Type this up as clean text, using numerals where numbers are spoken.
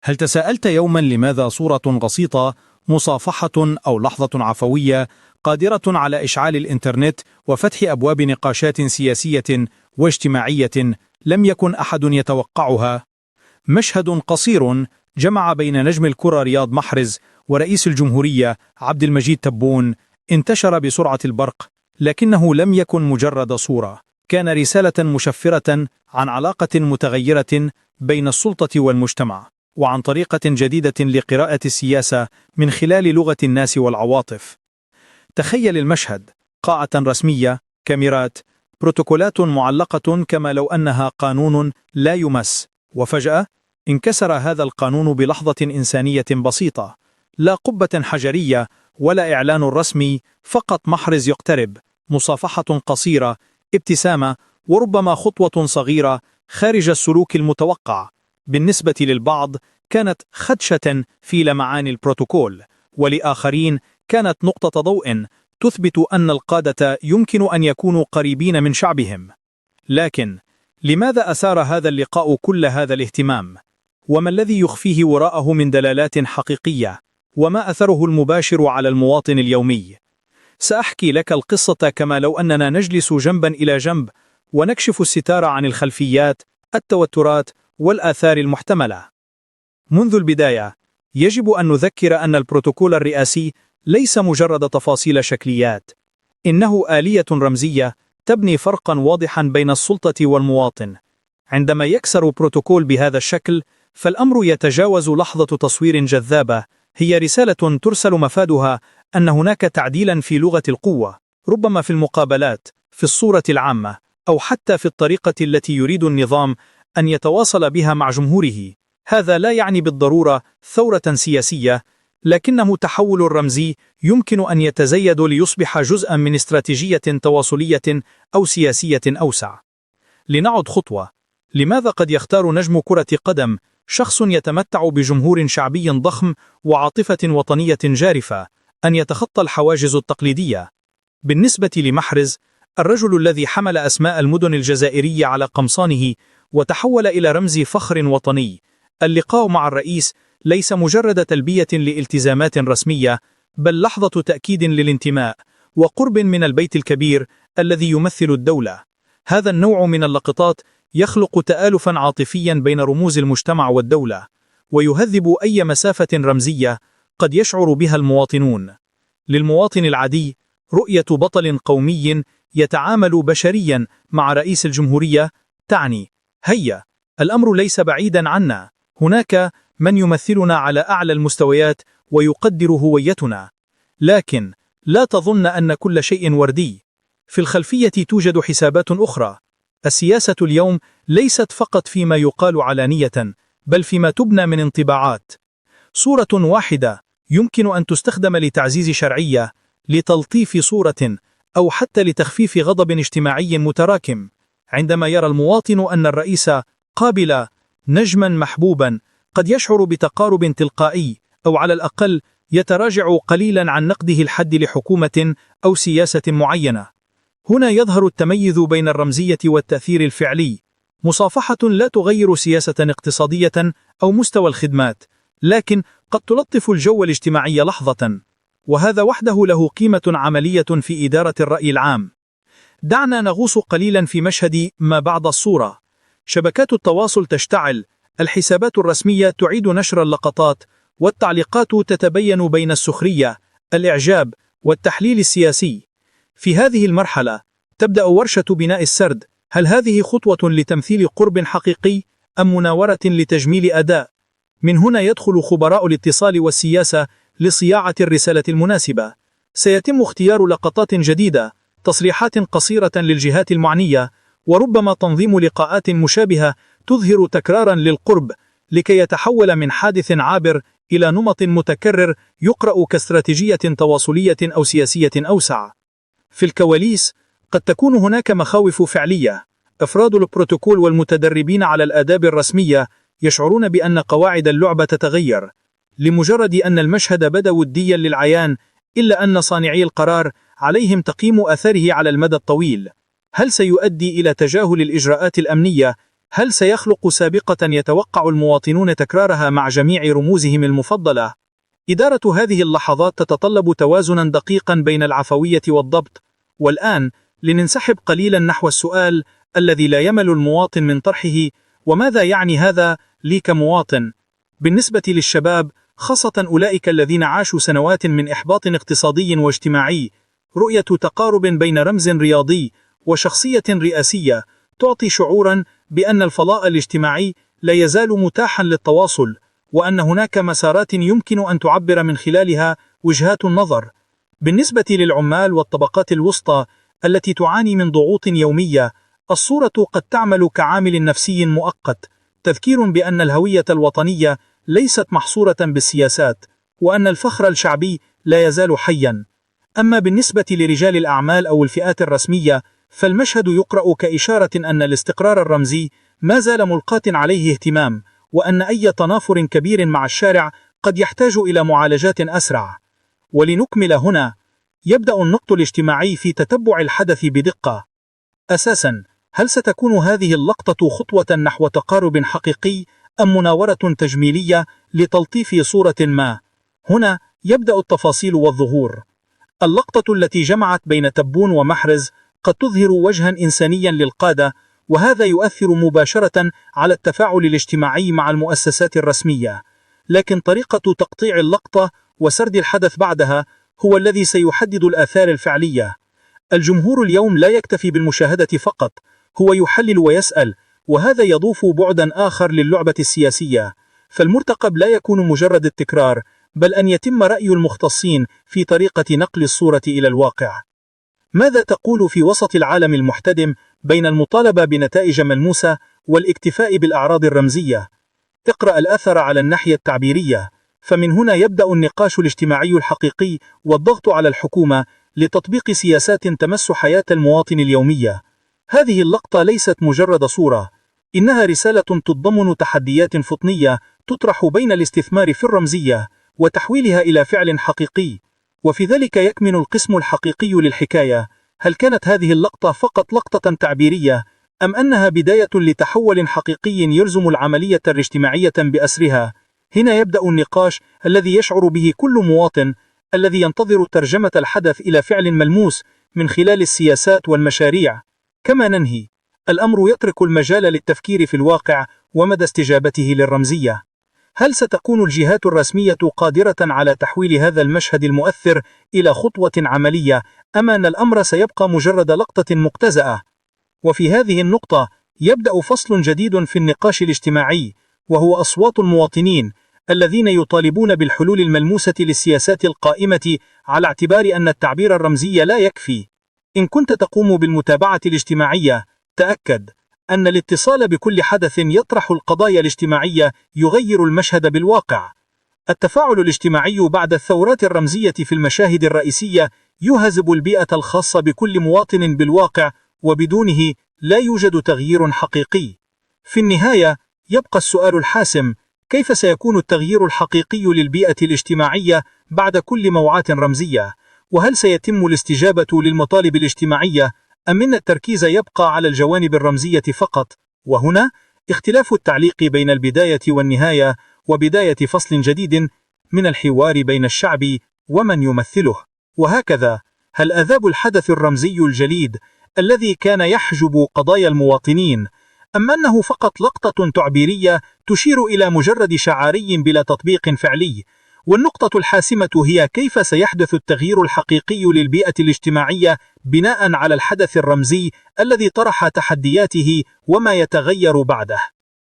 هل تساءلت يوما لماذا صورة بسيطة، مصافحة أو لحظة عفوية قادرة على إشعال الإنترنت وفتح أبواب نقاشات سياسية واجتماعية لم يكن أحد يتوقعها؟ مشهد قصير جمع بين نجم الكرة رياض محرز ورئيس الجمهورية عبد المجيد تبون انتشر بسرعة البرق، لكنه لم يكن مجرد صورة، كان رسالة مشفرة عن علاقة متغيرة بين السلطة والمجتمع، وعن طريقة جديدة لقراءة السياسة من خلال لغة الناس والعواطف. تخيل المشهد: قاعة رسمية، كاميرات، بروتوكولات معلقة كما لو أنها قانون لا يمس، وفجأة انكسر هذا القانون بلحظة إنسانية بسيطة، لا قبة حجرية ولا إعلان رسمي، فقط محرز يقترب، مصافحة قصيرة، ابتسامة، وربما خطوة صغيرة خارج السلوك المتوقع. بالنسبة للبعض كانت خدشة في لمعان البروتوكول، ولآخرين كانت نقطة ضوء تثبت أن القادة يمكن أن يكونوا قريبين من شعبهم. لكن لماذا أثار هذا اللقاء كل هذا الاهتمام؟ وما الذي يخفيه وراءه من دلالات حقيقية؟ وما أثره المباشر على المواطن اليومي؟ سأحكي لك القصة كما لو أننا نجلس جنبا إلى جنب ونكشف الستار عن الخلفيات، التوترات، والآثار المحتملة. منذ البداية يجب أن نذكر أن البروتوكول الرئاسي ليس مجرد تفاصيل شكليات، إنه آلية رمزية تبني فرقا واضحا بين السلطة والمواطن. عندما يكسر بروتوكول بهذا الشكل، فالأمر يتجاوز لحظة تصوير جذابة، هي رسالة ترسل مفادها أن هناك تعديلا في لغة القوة، ربما في المقابلات، في الصورة العامة، أو حتى في الطريقة التي يريد النظام أن يتواصل بها مع جمهوره. هذا لا يعني بالضرورة ثورة سياسية، لكنه تحول رمزي يمكن أن يتزيد ليصبح جزءا من استراتيجية تواصلية أو سياسية أوسع. لنعد خطوة: لماذا قد يختار نجم كرة قدم، شخص يتمتع بجمهور شعبي ضخم وعاطفة وطنية جارفة، أن يتخطى الحواجز التقليدية؟ بالنسبة لمحرز، الرجل الذي حمل أسماء المدن الجزائرية على قمصانه وتحول إلى رمز فخر وطني، اللقاء مع الرئيس ليس مجرد تلبية لالتزامات رسمية، بل لحظة تأكيد للانتماء وقرب من البيت الكبير الذي يمثل الدولة. هذا النوع من اللقطات يخلق تآلفا عاطفيا بين رموز المجتمع والدولة، ويهذب أي مسافة رمزية قد يشعر بها المواطنون. للمواطن العادي، رؤية بطل قومي يتعامل بشريا مع رئيس الجمهورية تعني: هيا، الأمر ليس بعيدا عنا، هناك من يمثلنا على أعلى المستويات ويقدر هويتنا. لكن لا تظن أن كل شيء وردي، في الخلفية توجد حسابات أخرى. السياسة اليوم ليست فقط فيما يقال علانية، بل فيما تبنى من انطباعات. صورة واحدة يمكن أن تستخدم لتعزيز شرعية، لتلطيف صورة، أو حتى لتخفيف غضب اجتماعي متراكم. عندما يرى المواطن أن الرئيس قابل نجما محبوبا، قد يشعر بتقارب تلقائي، أو على الأقل يتراجع قليلا عن نقده الحاد لحكومة أو سياسة معينة. هنا يظهر التميز بين الرمزية والتأثير الفعلي. مصافحة لا تغير سياسة اقتصادية أو مستوى الخدمات، لكن قد تلطف الجو الاجتماعي لحظة، وهذا وحده له قيمة عملية في إدارة الرأي العام. دعنا نغوص قليلا في مشهد ما بعد الصورة. شبكات التواصل تشتعل، الحسابات الرسمية تعيد نشر اللقطات، والتعليقات تتبين بين السخرية، الإعجاب، والتحليل السياسي. في هذه المرحلة تبدأ ورشة بناء السرد. هل هذه خطوة لتمثيل قرب حقيقي أم مناورة لتجميل أداء؟ من هنا يدخل خبراء الاتصال والسياسة لصياعة الرسالة المناسبة. سيتم اختيار لقطات جديدة، تصريحات قصيرة للجهات المعنية، وربما تنظيم لقاءات مشابهة تظهر تكرارا للقرب، لكي يتحول من حادث عابر إلى نمط متكرر يقرأ كاستراتيجية تواصلية أو سياسية أوسع. في الكواليس قد تكون هناك مخاوف فعلية. أفراد البروتوكول والمتدربين على الآداب الرسمية يشعرون بأن قواعد اللعبة تتغير، لمجرد أن المشهد بدا وديا للعيان، إلا أن صانعي القرار عليهم تقييم أثره على المدى الطويل. هل سيؤدي إلى تجاهل الإجراءات الأمنية هل سيخلق سابقة يتوقع المواطنون تكرارها مع جميع رموزهم المفضلة؟ إدارة هذه اللحظات تتطلب توازنا دقيقا بين العفوية والضبط. والآن لننسحب قليلا نحو السؤال الذي لا يمل المواطن من طرحه: وماذا يعني هذا لي كمواطن؟ بالنسبة للشباب، خاصة أولئك الذين عاشوا سنوات من إحباط اقتصادي واجتماعي، رؤية تقارب بين رمز رياضي وشخصية رئاسية تعطي شعورا بأن الفضاء الاجتماعي لا يزال متاحا للتواصل، وأن هناك مسارات يمكن أن تعبر من خلالها وجهات النظر. بالنسبة للعمال والطبقات الوسطى التي تعاني من ضغوط يومية، الصورة قد تعمل كعامل نفسي مؤقت، تذكير بأن الهوية الوطنية ليست محصورة بالسياسات، وأن الفخر الشعبي لا يزال حيا. أما بالنسبة لرجال الأعمال أو الفئات الرسمية، فالمشهد يقرأ كإشارة أن الاستقرار الرمزي ما زال ملقاة عليه اهتمام، وأن أي تنافر كبير مع الشارع قد يحتاج إلى معالجات أسرع. ولنكمل هنا، يبدأ النقد الاجتماعي في تتبع الحدث بدقة. أساسا، هل ستكون هذه اللقطة خطوة نحو تقارب حقيقي أم مناورة تجميلية لتلطيف صورة ما؟ هنا يبدأ التفاصيل والظهور. اللقطة التي جمعت بين تبون ومحرز قد تظهر وجها إنسانيا للقادة، وهذا يؤثر مباشرة على التفاعل الاجتماعي مع المؤسسات الرسمية. لكن طريقة تقطيع اللقطة وسرد الحدث بعدها هو الذي سيحدد الآثار الفعلية. الجمهور اليوم لا يكتفي بالمشاهدة فقط، هو يحلل ويسأل، وهذا يضيف بعدا آخر للعبة السياسية. فالمرتقب لا يكون مجرد التكرار، بل أن يتم رأي المختصين في طريقة نقل الصورة إلى الواقع. ماذا تقول في وسط العالم المحتدم بين المطالبة بنتائج ملموسة والاكتفاء بالأعراض الرمزية؟ اقرأ الأثر على الناحية التعبيرية، فمن هنا يبدأ النقاش الاجتماعي الحقيقي والضغط على الحكومة لتطبيق سياسات تمس حياة المواطن اليومية. هذه اللقطة ليست مجرد صورة، إنها رسالة تتضمن تحديات فطنية تطرح بين الاستثمار في الرمزية وتحويلها إلى فعل حقيقي. وفي ذلك يكمن القسم الحقيقي للحكاية. هل كانت هذه اللقطة فقط لقطة تعبيرية، أم أنها بداية لتحول حقيقي يلزم العملية الاجتماعية بأسرها؟ هنا يبدأ النقاش الذي يشعر به كل مواطن الذي ينتظر ترجمة الحدث إلى فعل ملموس من خلال السياسات والمشاريع. كما ننهي، الأمر يترك المجال للتفكير في الواقع ومدى استجابته للرمزية. هل ستكون الجهات الرسمية قادرة على تحويل هذا المشهد المؤثر إلى خطوة عملية، أم أن الأمر سيبقى مجرد لقطة مقتزأة؟ وفي هذه النقطة يبدأ فصل جديد في النقاش الاجتماعي، وهو أصوات المواطنين الذين يطالبون بالحلول الملموسة للسياسات القائمة، على اعتبار أن التعبير الرمزي لا يكفي. إن كنت تقوم بالمتابعة الاجتماعية، تأكد أن الاتصال بكل حدث يطرح القضايا الاجتماعية يغير المشهد بالواقع. التفاعل الاجتماعي بعد الثورات الرمزية في المشاهد الرئيسية يهذب البيئة الخاصة بكل مواطن بالواقع، وبدونه لا يوجد تغيير حقيقي. في النهاية يبقى السؤال الحاسم: كيف سيكون التغيير الحقيقي للبيئة الاجتماعية بعد كل موعاة رمزية؟ وهل سيتم الاستجابة للمطالب الاجتماعية، أم أن التركيز يبقى على الجوانب الرمزية فقط؟ وهنا اختلاف التعليق بين البداية والنهاية، وبداية فصل جديد من الحوار بين الشعب ومن يمثله. وهكذا، هل آذاب الحدث الرمزي الجليد الذي كان يحجب قضايا المواطنين، أم أنه فقط لقطة تعبيرية تشير إلى مجرد شعاري بلا تطبيق فعلي؟ والنقطة الحاسمة هي كيف سيحدث التغيير الحقيقي للبيئة الاجتماعية بناء على الحدث الرمزي الذي طرح تحدياته وما يتغير بعده.